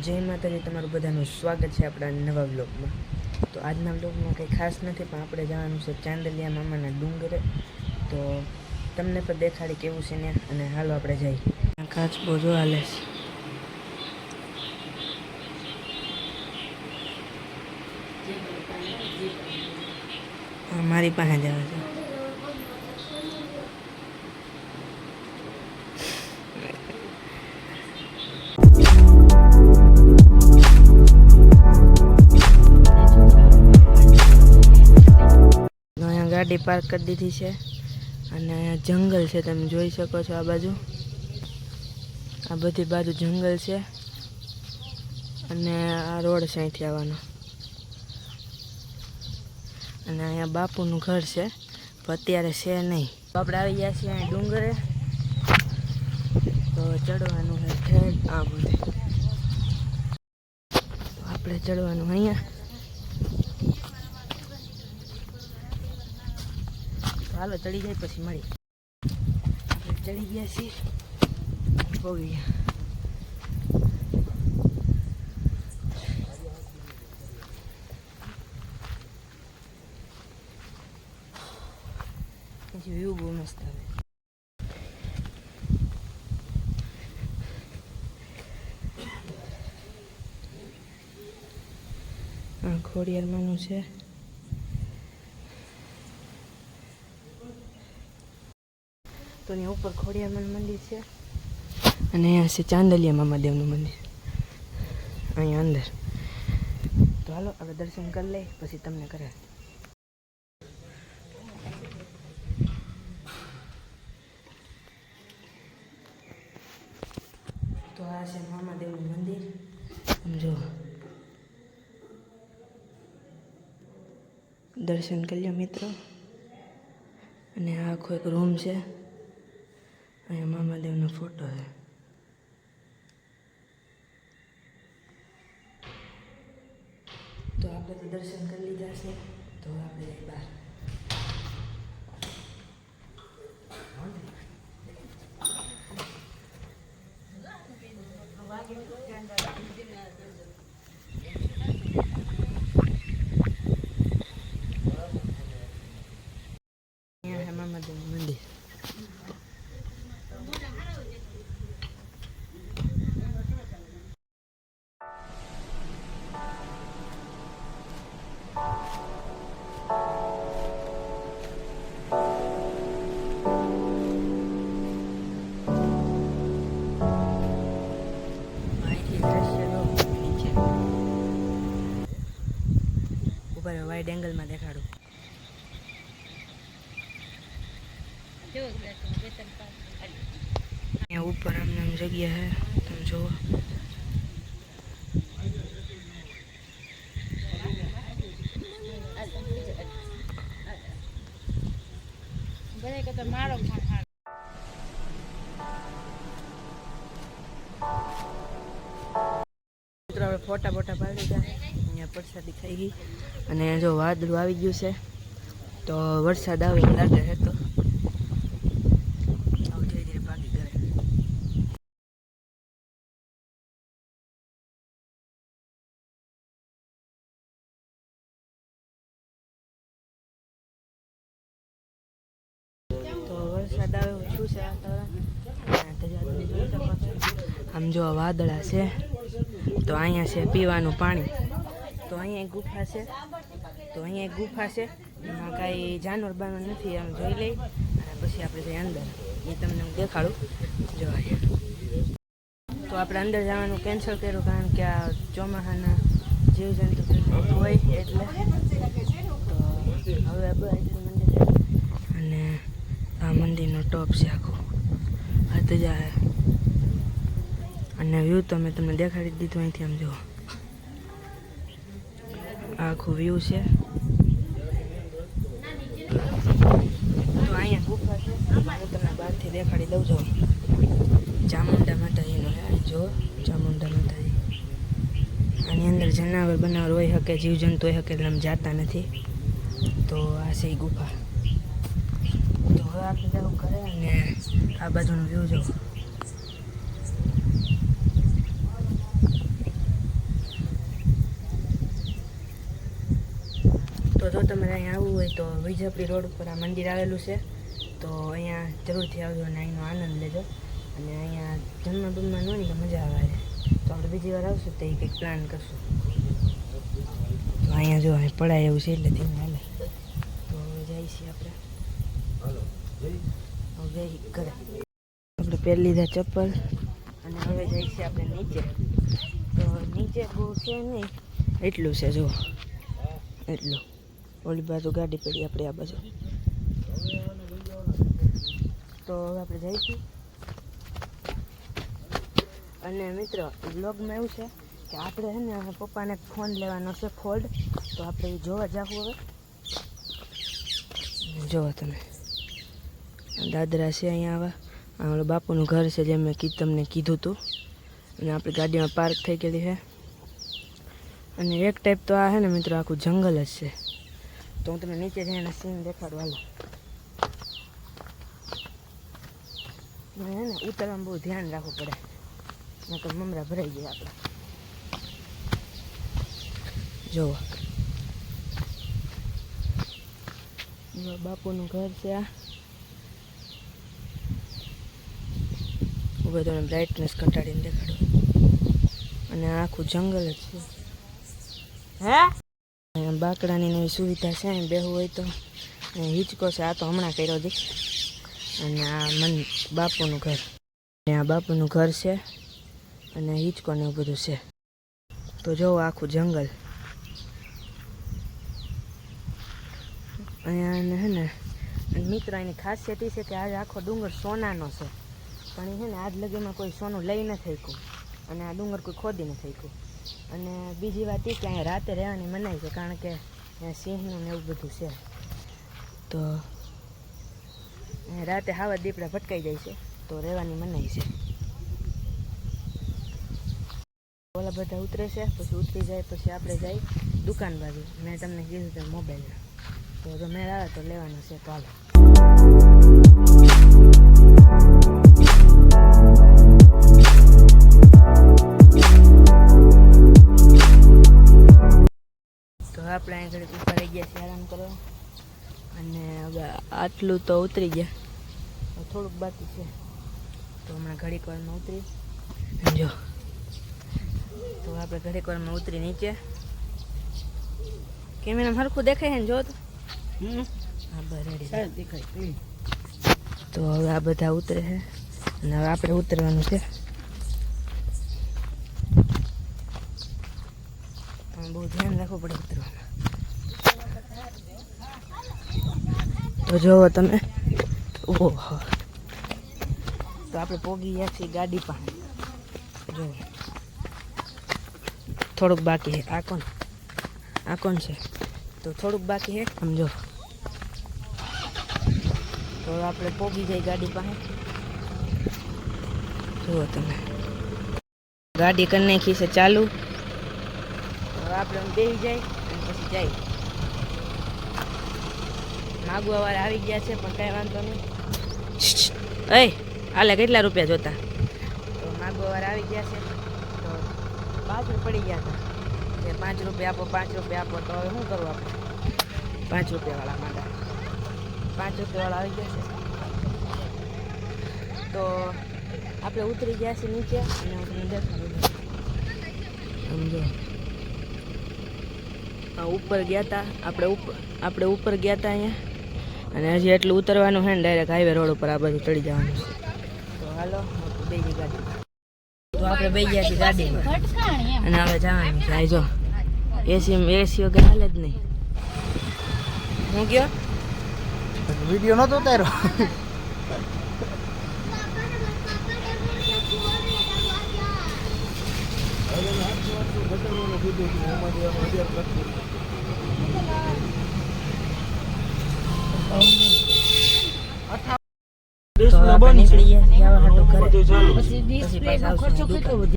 જય માતાજી, તમારું બધાનું સ્વાગત છે આપણા નવા વ્લોગમાં। તો આજના વ્લોગમાં કંઈ ખાસ નથી, પણ આપણે જવાનું છે ચાંદલિયા મામાના ડુંગરે। તો તમને પણ દેખાડી કેવું છે ને, અને હાલો આપણે જઈએ। કાચ બોજો હાલે છે, મારી પાસે જ આવે છે। ગાડી પાર્ક કરી દીધી છે અને જંગલ છે, તમે જોઈ શકો છો। આ બાજુ, આ બધી બાજુ જંગલ છે અને આ રોડ છે અહીંથી આવવાનો। અને અહીંયા બાપુનું ઘર છે, પણ અત્યારે છે નહીં। તો આપણે આવી ગયા છીએ અહીં ડુંગરે। તો ચડવાનું છે ઠેઠ આ બધે, આપણે ચડવાનું અહીંયા। હાલો ચડી જાય પછી મળી। આપણે ચડી ગયા છીએ, પહોંચી ગયા। પછી વ્યૂ બહુ મસ્ત આવે। આ ખોડિયારમાંનું છે। તો અહીંયા ઉપર ખોડિયારમાંનું મંદિર છે અને અહીંયા છે ચાંદલિયા મામાદેવનું મંદિર અહીંયા અંદર। તો હાલો આપણે દર્શન કરી લઈએ, પછી તમને કરાવે। તો આ છે મામાદેવનું મંદિર, સમજો। દર્શન કરી લો મિત્રો। અને આ આખો એક રૂમ છે, અહીંયા મામાદેવનો ફોટો છે। તો આપણે તો દર્શન કરી લીધા છે, તો આપણે બહાર। અહીંયા છે મામાદેવનું મંદિર। ઉપર વાઇડ એંગલમાં દેખાડું। અહીંયા ઉપર આમને જગ્યા છે, તમે જુઓ। મિત્રો હવે ફોટા બોટા પાડી દીધા, અહીંયા પ્રસાદી ખાઈ ગઈ। અને જો વાદળું આવી ગયું છે, તો વરસાદ આવે એવું લાગે છે। તો આવું ધીરે ધીરે ભાગી કરે। તો વરસાદ આવે એવું શું છે વાતાવરણ। આમ જો વાદળા છે, તો અહીંયા છે પીવાનું પાણી। તો અહીંયા એક ગુફા છે, તો અહીંયા એક ગુફા છે, એમાં કાંઈ જાનવર બાનવર નથી, આમ જોઈ લઈ અને પછી આપણે જઈએ અંદર, એ તમને હું દેખાડું। જોવા તો આપણે અંદર જવાનું કેન્સલ કર્યું, કારણ કે આ ચોમાસાના જીવજંતુ હોય એટલે। તો હવે બસ મંદિર, અને આ મંદિરનો ટોપ છે આખું, આ તો જાય। અને વ્યૂ તો મેં તમને દેખાડી દીધું અહીંથી, આમ જુઓ આખું વ્યૂ છે। તો અહીંયા ગુફા છે, હું તમને બહારથી દેખાડી દઉં છું। ચામુંડા માતાજીનો છે, જો ચામુંડા માતાજી। આની અંદર જનાવર બનાવર હોય શકે, જીવજંતુ હોય શકે, એટલે આમ જાતા નથી। તો આ છે ગુફા। તો હવે આપણે જવું કરે, અને આ બાજુનો વ્યૂ જો। જો તમારે અહીંયા આવવું હોય તો વિજાપુરી રોડ ઉપર આ મંદિર આવેલું છે, તો અહીંયા જરૂરથી આવજો અને અહીંનો આનંદ લેજો. અને અહીંયા જમવા બમવા ન હોય ને તો મજા આવે. તો આપણે બીજી વાર આવશું તો એ કંઈક પ્લાન કરશું. તો અહીંયા જો અહીં પડાય એવું છે એટલે ધીમે હાલે. તો હવે જઈએ છીએ આપણે ઘરે. આપણે પહેરી લીધા ચપ્પલ અને હવે જઈએ છીએ આપણે નીચે. તો નીચે બહુ છે નહીં, એટલું છે જો, એટલું. ઓલી બાજુ ગાડી પડી, આપણે આ બાજુ. તો હવે આપણે જઈશું. અને મિત્રો બ્લોગમાં એવું છે કે આપણે છે ને પપ્પાને ફોન લેવાનો છે ફોલ્ડ, તો આપણે એ જોવા જાવું. હવે જોવો તમે, દાદરા છે અહીંયા. આવા ઓલું બાપુનું ઘર છે, જેમ મેં તમને કીધું હતું. અને આપણી ગાડીમાં પાર્ક થઈ ગયેલી છે. અને એક ટાઈપ તો આ છે ને મિત્રો આખું જંગલ જ છે. તો હું તમને નીચે જઈને સીન દેખાડું. હાલો. હે ને ઉતરવામાં બહુ ધ્યાન રાખવું પડે, નકર મમરા ભરાઈ જાય આપણે. જુઓ બાપુનું ઘર છે આ. ઉભો તમને બ્રાઇટનેસ ઘટાડીને દેખાડું. અને આ આખું જંગલ જ છે. હે અહીંયા બાકડાની એવી સુવિધા છે, અહીં બેહવું હોય તો. હિંચકો છે, આ તો હમણાં કર્યો હતી. અને આ બાપુનું ઘર, આ બાપુનું ઘર છે. અને હિંચકો ને એવું બધું છે. તો જોવો આખું જંગલ. અહીંયા હે ને મિત્રો એની ખાસિયત એ છે કે આજે આખો ડુંગર સોનાનો છે. પણ એ છે ને આજ લગીમાં કોઈ સોનું લઈ નથી શક્યું, અને આ ડુંગર કોઈ ખોદી નથી શક્યું. અને બીજી વાત એ કે અહીંયા રાતે રહેવાની મનાઈ છે, કારણ કે અહીંયા સિંહનું ને એવું બધું છે. તો અહીંયા રાતે હાવા દીપડા ભટકાઈ જાય છે, તો રહેવાની મનાઈ છે. ઓલા બધા ઉતરે છે, પછી ઉતરી જાય પછી આપણે જઈ દુકાન બાજુ. મેં તમને કીધું તેમ મોબાઈલ, તો જો મેળ આવે તો લેવાનો છે. તો હાલો. તો આપણે અહીં ઘડીક ઉપર રહી ગયા છીએ આરામ કરો. અને હવે આટલું તો ઉતરી ગયા, થોડુંક બાકી છે. તો હમણાં ઘડીક વારમાં ઉતરી જો. તો આપણે ઘડીક વારમાં ઉતરી નીચે. કેમેરા સરખું દેખાય છે ને? જો તો હા બરાબર દેખાય. તો હવે આ બધા ઉતરે છે અને હવે આપણે ઉતરવાનું છે. બહુ ધ્યાન રાખવું પડે ઉતરવામાં. તો જોવો તમે, ઓહો. તો આપણે પોગી ગયા છીએ ગાડી પાસે. જો થોડુંક બાકી છે. આ કોણ છે? તો થોડુંક બાકી છે, સમજો. તો આપણે પોગી જાય ગાડી પાસે. જુઓ તમે, ગાડી કરી નાખી છે ચાલુ. હવે આપણે બેસી જાય અને પછી જાય. માગવા વાળા આવી ગયા છે, પણ કાંઈ વાંધો નહીં. એ હાલે કેટલા રૂપિયા જોતા? તો માગવા વાળા આવી ગયા છે, તો પાછળ પડી ગયા હતા કે 5 રૂપિયા આપો, 5 રૂપિયા આપો. તો હવે શું કરવું આપણે? 5 રૂપિયાવાળા માંડા, 5 રૂપિયાવાળા આવી ગયા છે. તો આપણે ઉતરી ગયા છીએ નીચે અને આપણે દેખાડું. સમજો ઉપર ગયા હતા આપણે ઉપર ગયા હતા અહીંયા. અને હજી એટલું ઉતરવાનું છે ને, ડાયરેક્ટ હાઈવે રોડ ઉપર આ બાજુ ચડી જવાનું છે. તો હાલો બેસી ગાડી. તો આપણે બેસી ગયા છીએ ગાડીમાં અને હવે જવાનું છે. જો એસી વગર હાલે જ નહીં. હું ગયો વિડીયો નતો ઉતાર્યો. નીકળી ગયા જવા હાટું ઘરે. પછી પાછા આવશું.